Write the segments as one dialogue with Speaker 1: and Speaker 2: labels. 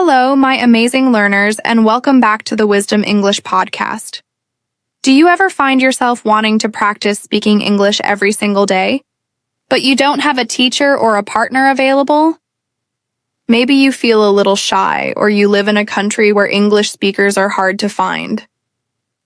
Speaker 1: Hello, my amazing learners, and welcome back to the Wisdom English podcast. Do you ever find yourself wanting to practice speaking English every single day, but you don't have a teacher or a partner available? Maybe you feel a little shy, or you live in a country where English speakers are hard to find.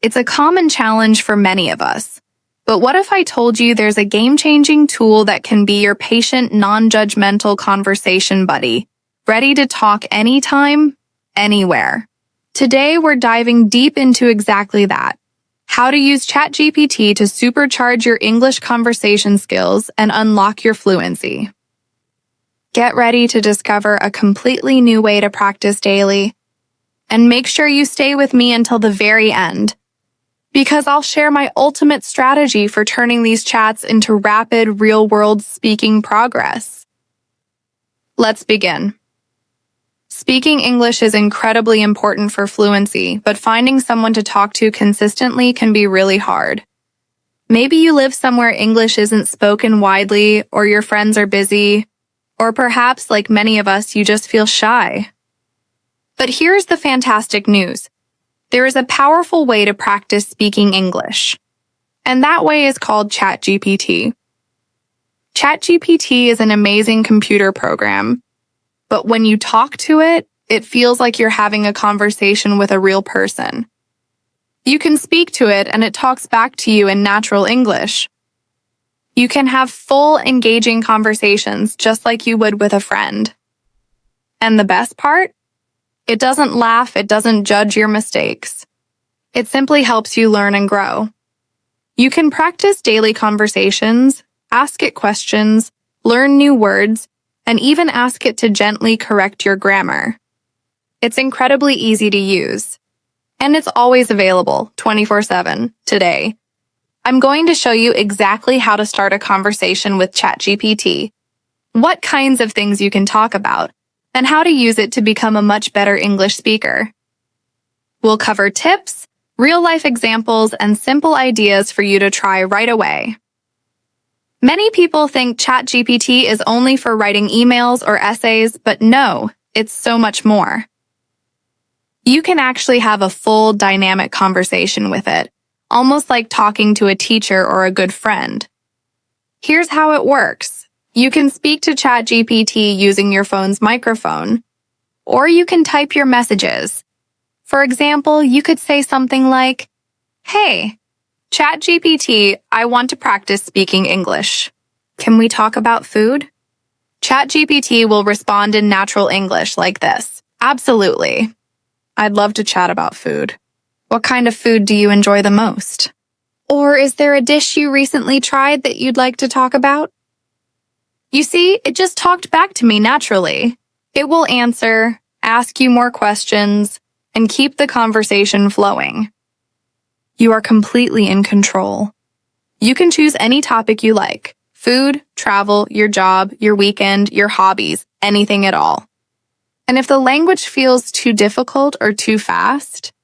Speaker 1: It's a common challenge for many of us. But what if I told you there's a game-changing tool that can be your patient, non-judgmental conversation buddy, ready to talk anytime, anywhere? Today, we're diving deep into exactly that. How to use ChatGPT to supercharge your English conversation skills and unlock your fluency. Get ready to discover a completely new way to practice daily. And make sure you stay with me until the very end, because I'll share my ultimate strategy for turning these chats into rapid, real-world speaking progress. Let's begin. Speaking English is incredibly important for fluency, but finding someone to talk to consistently can be really hard. Maybe you live somewhere English isn't spoken widely, or your friends are busy, or perhaps, like many of us, you just feel shy. But here's the fantastic news. There is a powerful way to practice speaking English, and that way is called ChatGPT. ChatGPT is an amazing computer program, but when you talk to it, it feels like you're having a conversation with a real person. You can speak to it and it talks back to you in natural English. You can have full, engaging conversations just like you would with a friend. And the best part? It doesn't laugh, it doesn't judge your mistakes. It simply helps you learn and grow. You can practice daily conversations, ask it questions, learn new words, and even ask it to gently correct your grammar. It's incredibly easy to use. And it's always available, 24/7, today. I'm going to show you exactly how to start a conversation with ChatGPT, what kinds of things you can talk about, and how to use it to become a much better English speaker. We'll cover tips, real-life examples, and simple ideas for you to try right away. Many people think ChatGPT is only for writing emails or essays, but no, it's so much more. You can actually have a full, dynamic conversation with it, almost like talking to a teacher or a good friend. Here's how it works. You can speak to ChatGPT using your phone's microphone, or you can type your messages. For example, you could say something like, "Hey, ChatGPT, I want to practice speaking English. Can we talk about food?" ChatGPT will respond in natural English like this. "Absolutely. I'd love to chat about food. What kind of food do you enjoy the most? Or is there a dish you recently tried that you'd like to talk about?" You see, it just talked back to me naturally. It will answer, ask you more questions, and keep the conversation flowing. You are completely in control. You can choose any topic you like: food, travel, your job, your weekend, your hobbies, anything at all. And if the language feels too difficult or too fast,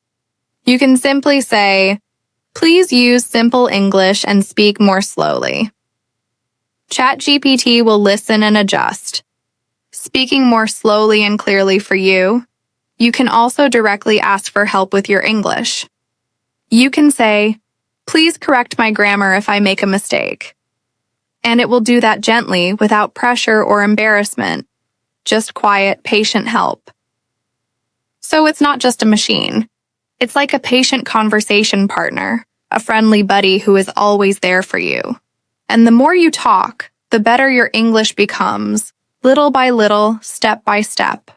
Speaker 1: you can simply say, "Please use simple English and speak more slowly." ChatGPT will listen and adjust, speaking more slowly and clearly for you. You can also directly ask for help with your English. You can say, "Please correct my grammar if I make a mistake." And it will do that gently, without pressure or embarrassment. Just quiet, patient help. So it's not just a machine. It's like a patient conversation partner, a friendly buddy who is always there for you. And the more you talk, the better your English becomes, little by little, step by step.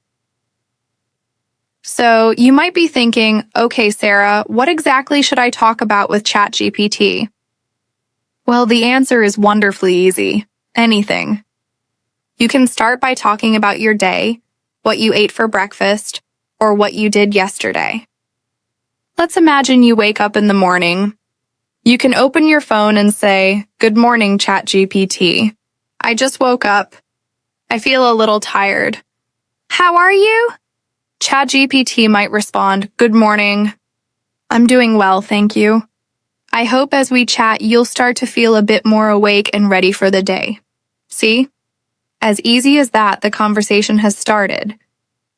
Speaker 1: So you might be thinking, "Okay, Sarah, what exactly should I talk about with ChatGPT?" Well, the answer is wonderfully easy. Anything. You can start by talking about your day, what you ate for breakfast, or what you did yesterday. Let's imagine you wake up in the morning. You can open your phone and say, "Good morning, ChatGPT. I just woke up. I feel a little tired. How are you?" ChatGPT might respond, "Good morning. I'm doing well, thank you. I hope as we chat, you'll start to feel a bit more awake and ready for the day." See? As easy as that, the conversation has started.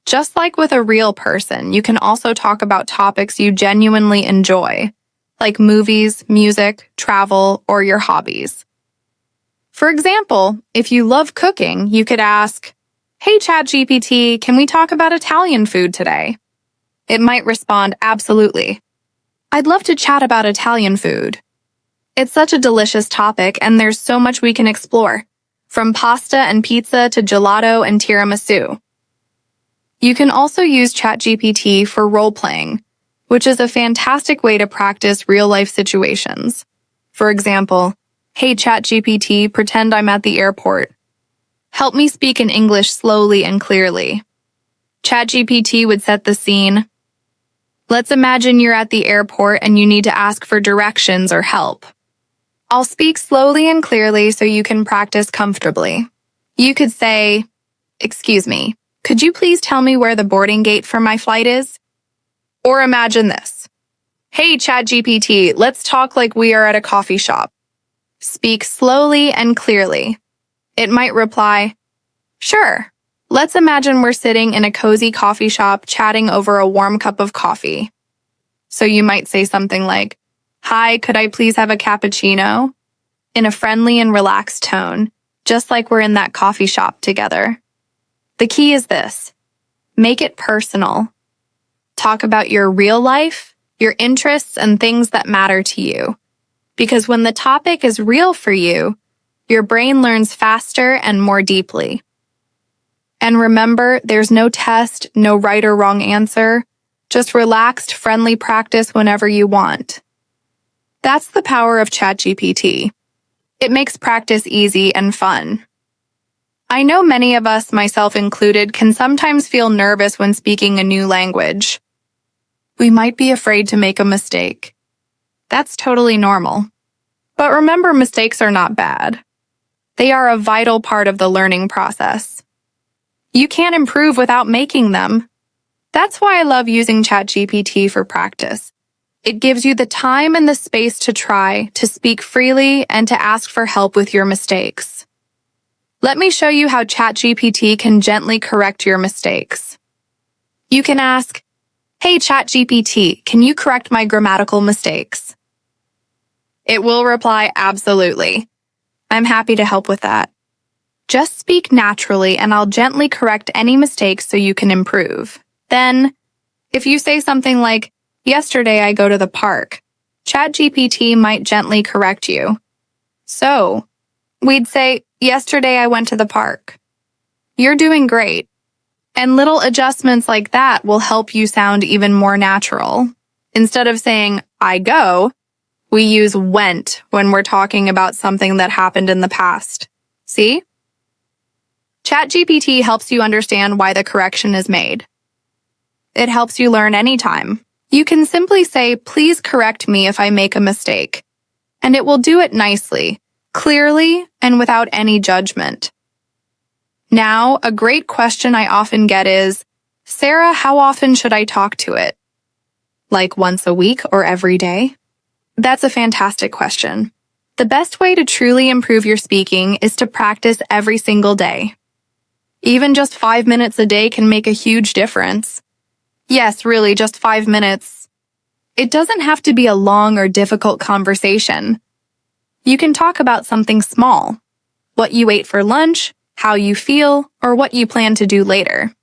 Speaker 1: Just like with a real person, you can also talk about topics you genuinely enjoy, like movies, music, travel, or your hobbies. For example, if you love cooking, you could ask, "Hey ChatGPT, can we talk about Italian food today?" It might respond, "Absolutely. I'd love to chat about Italian food. It's such a delicious topic, and there's so much we can explore, from pasta and pizza to gelato and tiramisu." You can also use ChatGPT for role-playing, which is a fantastic way to practice real-life situations. For example, "Hey ChatGPT, pretend I'm at the airport. Help me speak in English slowly and clearly." ChatGPT would set the scene. Let's imagine you're at the airport and you need to ask for directions or help. I'll speak slowly and clearly so you can practice comfortably. You could say, "Excuse me, could you please tell me where the boarding gate for my flight is?" Or imagine this. "Hey ChatGPT, let's talk like we are at a coffee shop. Speak slowly and clearly." It might reply, "Sure. Let's imagine we're sitting in a cozy coffee shop chatting over a warm cup of coffee." So you might say something like, "Hi, could I please have a cappuccino?" in a friendly and relaxed tone, just like we're in that coffee shop together. The key is this: make it personal. Talk about your real life, your interests, and things that matter to you. Because when the topic is real for you, your brain learns faster and more deeply. And remember, there's no test, no right or wrong answer, just relaxed, friendly practice whenever you want. That's the power of ChatGPT. It makes practice easy and fun. I know many of us, myself included, can sometimes feel nervous when speaking a new language. We might be afraid to make a mistake. That's totally normal. But remember, mistakes are not bad. They are a vital part of the learning process. You can't improve without making them. That's why I love using ChatGPT for practice. It gives you the time and the space to try, to speak freely, and to ask for help with your mistakes. Let me show you how ChatGPT can gently correct your mistakes. You can ask, "Hey ChatGPT, can you correct my grammatical mistakes?" It will reply, "Absolutely. I'm happy to help with that. Just speak naturally and I'll gently correct any mistakes so you can improve." Then, if you say something like, "Yesterday I go to the park," ChatGPT might gently correct you. So, we'd say, "Yesterday I went to the park." You're doing great. And little adjustments like that will help you sound even more natural. Instead of saying, "I go," we use went when we're talking about something that happened in the past. See? ChatGPT helps you understand why the correction is made. It helps you learn anytime. You can simply say, "Please correct me if I make a mistake," and it will do it nicely, clearly, and without any judgment. Now, a great question I often get is, "Sarah, how often should I talk to it? Like once a week or every day?" That's a fantastic question. The best way to truly improve your speaking is to practice every single day. Even just 5 minutes a day can make a huge difference. Yes, really, just 5 minutes. It doesn't have to be a long or difficult conversation. You can talk about something small, what you ate for lunch, how you feel, or what you plan to do later.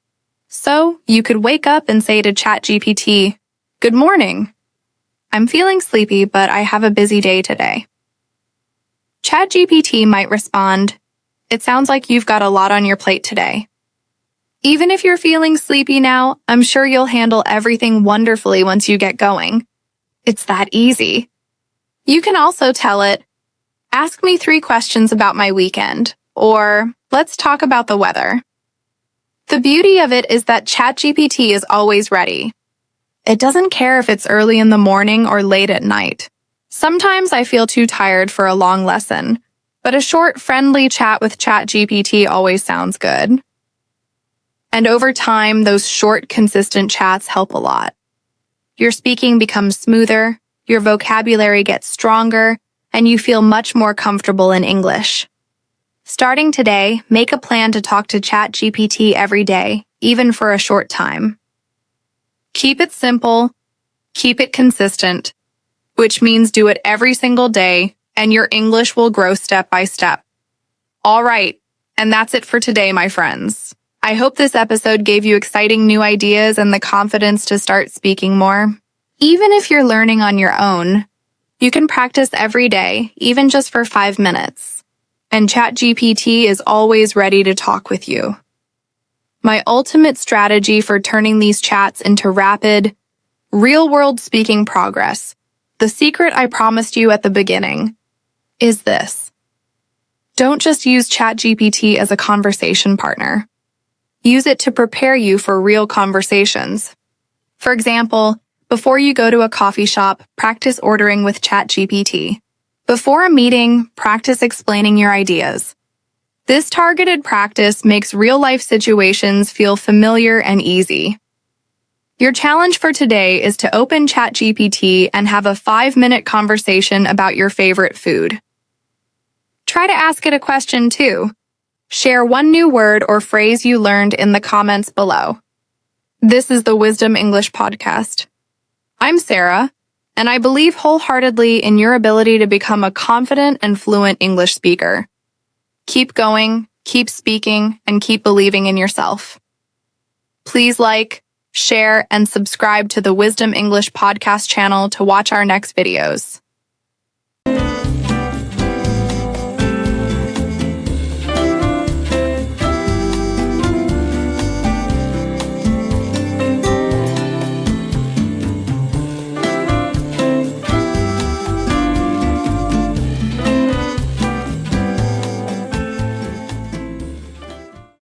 Speaker 1: So, you could wake up and say to ChatGPT, "Good morning. I'm feeling sleepy, but I have a busy day today." ChatGPT might respond, "It sounds like you've got a lot on your plate today. Even if you're feeling sleepy now, I'm sure you'll handle everything wonderfully once you get going. It's that easy." You can also tell it, "Ask me 3 questions about my weekend," or "Let's talk about the weather." The beauty of it is that ChatGPT is always ready. It doesn't care if it's early in the morning or late at night. Sometimes I feel too tired for a long lesson, but a short, friendly chat with ChatGPT always sounds good. And over time, those short, consistent chats help a lot. Your speaking becomes smoother, your vocabulary gets stronger, and you feel much more comfortable in English. Starting today, make a plan to talk to ChatGPT every day, even for a short time. Keep it simple, keep it consistent, which means do it every single day, and your English will grow step by step. All right, and that's it for today, my friends. I hope this episode gave you exciting new ideas and the confidence to start speaking more. Even if you're learning on your own, you can practice every day, even just for 5 minutes. And ChatGPT is always ready to talk with you. My ultimate strategy for turning these chats into rapid, real-world speaking progress, the secret I promised you at the beginning, is this. Don't just use ChatGPT as a conversation partner. Use it to prepare you for real conversations. For example, before you go to a coffee shop, practice ordering with ChatGPT. Before a meeting, practice explaining your ideas. This targeted practice makes real-life situations feel familiar and easy. Your challenge for today is to open ChatGPT and have a 5-minute conversation about your favorite food. Try to ask it a question too. Share one new word or phrase you learned in the comments below. This is the Wisdom English Podcast. I'm Sarah, and I believe wholeheartedly in your ability to become a confident and fluent English speaker. Keep going, keep speaking, and keep believing in yourself. Please like, share, and subscribe to the Wisdom English Podcast channel to watch our next videos.